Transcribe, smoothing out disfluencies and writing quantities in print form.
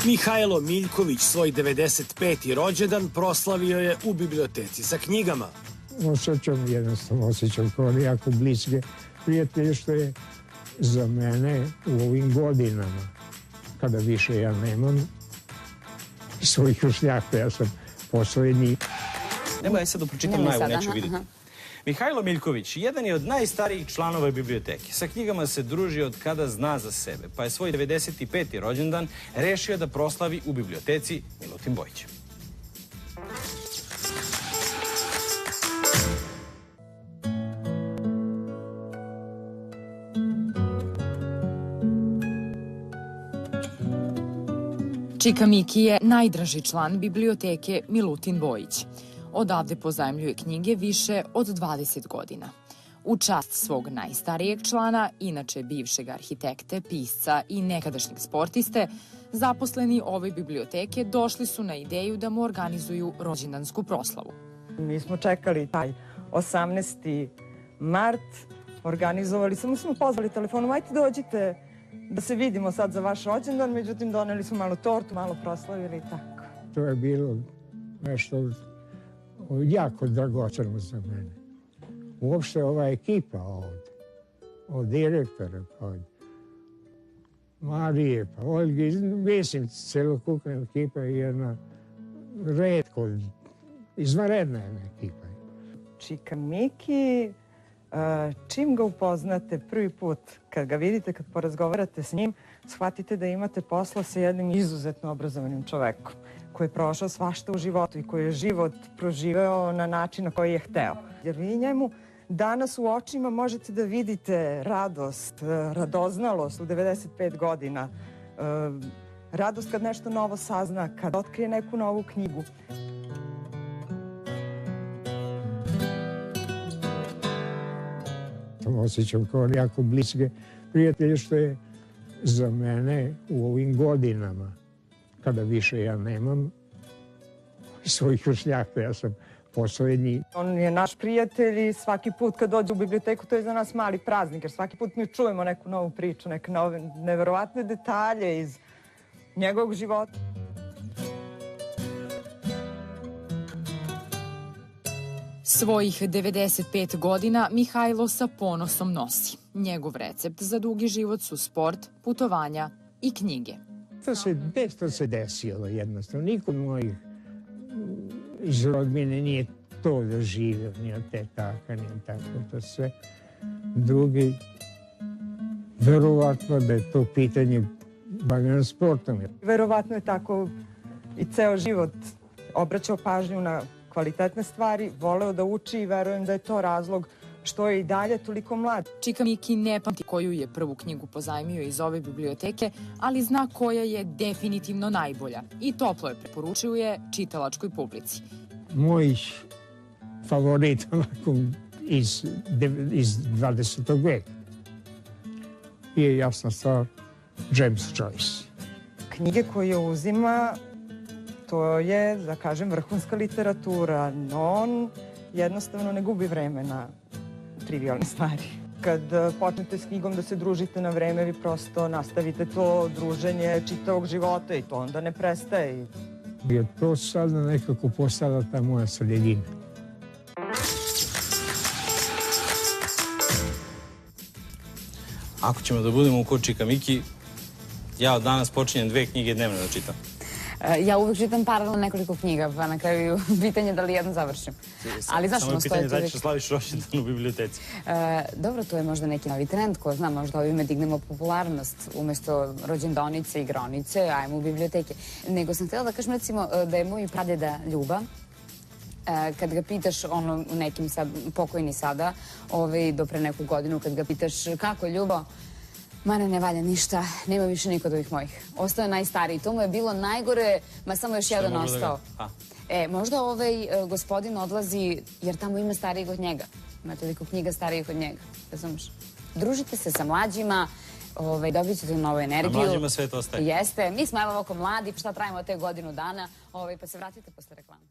Mihajlo Miljković svoj 95. rođendan proslavio je u biblioteci sa knjigama. Osjećam kao jako bliske prijatelje, što je za mene u ovim godinama, kada više ja nemam svojih vršnjaka, ja sam poslednji. Nemo ja sad da pročitam najavu, neću vidjeti. Mihajlo Miljković jedan je od najstarijih članova biblioteke. Sa knjigama se druži od kada zna za sebe, pa je svoj 95. rođendan rešio da proslavi u biblioteci Milutin Bojić. Čika Miki je najdraži član biblioteke Milutin Bojić. Odavde pozajmljuje knjige više od 20 godina. U čast svog najstarijeg člana, inače bivšeg arhitekte, pisca i nekadašnjeg sportiste, zaposleni ove biblioteke došli su na ideju da mu organizuju rođendansku proslavu. Mi smo čekali taj 18. mart, organizovali, samo smo pozvali telefonom, ajte dođite da se vidimo sad za vaš rođendan, međutim doneli smo malo tortu, malo proslavili i tako. To je bilo nešto jako dragoceno za mene. Uopšte ova ekipa ovde, od direktora, od Marije, pa Olge, mislim, celokupna ekipa je jedna retko, izvanredna jedna ekipa. Čika Miki, čim ga upoznate prvi put, kad ga vidite, kad porazgovarate s njim, shvatite da imate posla sa jednim izuzetno obrazovanim čovekom, koji je prošao svašta u životu i koji je život proživeo na način na koji je hteo. Jer vi njemu danas u očima možete da vidite radost, radoznalost u 95 godina, radost kad nešto novo sazna, kad otkrije neku novu knjigu. Osjećam kao jako bliske prijatelje, što je za mene u ovim godinama, kada više ja nemam svojih vršnjaka, ja sam poslednji. On je naš prijatelj i svaki put kad dođe u biblioteku to je za nas mali praznik, jer svaki put mi čujemo neku novu priču, neke nove neverovatne detalje iz njegovog života. Svojih 95 godina Mihajlo sa ponosom nosi. Njegov recept za dugi život su sport, putovanja i knjige. To se desilo jednostavno. Niko od mojih iz rodbine nije to doživio, ni od tetaka, ni od tako. To sve drugi, verovatno da je to pitanje bavljeno sportom. Verovatno je tako i ceo život obraćao pažnju na kvalitetne stvari, voleo da uči i verujem da je to razlog što je i dalje toliko mlad. Čika Miki ne pamti koju je prvu knjigu pozajmio iz ove biblioteke, ali zna koja je definitivno najbolja i toplo je preporučuje čitalačkoj publici. Moj favorit iz 20. veka je jasna stvar James Joyce. Knjige koje uzima, to je, da kažem, vrhunska literatura, no on jednostavno ne gubi vreme na trivialne stvari. Kad počnete s knjigom da se družite na vreme, vi prosto nastavite to druženje čitavog života i to onda ne prestaje. Je to sada nekako postala ta moja sredina. Ako ćemo da budemo u kod Čika Miki, ja od danas počinjem 2 knjige dnevno da čitam. Ja uvek čitam paralelno nekoliko knjiga, pa na kraju pitanje da li jedno završim. Ali zašto samo je pitanje da ćeš slaviš rođendan u biblioteci. Dobro, to je možda neki novi trend, ko zna, možda ovime dignemo popularnost. Umesto rođendonice i igronice, ajmo u biblioteke. Nego sam htjela da kažem, recimo, da je moj pradeda Ljuba, kad ga pitaš, ono, u nekim pokojni sada, do pre neku godinu, kad ga pitaš kako je Ljubo, Mane, ne valja ništa, nema više niko od ovih mojih. Ostao je najstariji, to mu je bilo najgore, ma samo još jedan ostao. Možda gospodin odlazi jer tamo ima starijeg od njega. Ima toliko knjiga starijih od njega, razumiješ? Družite se sa mlađima, dobit ćete novu energiju. A mlađima sve to ostaje. Jeste, mi smo evo ovako mladi, šta pravimo te godinu dana, pa se vratite posle reklame.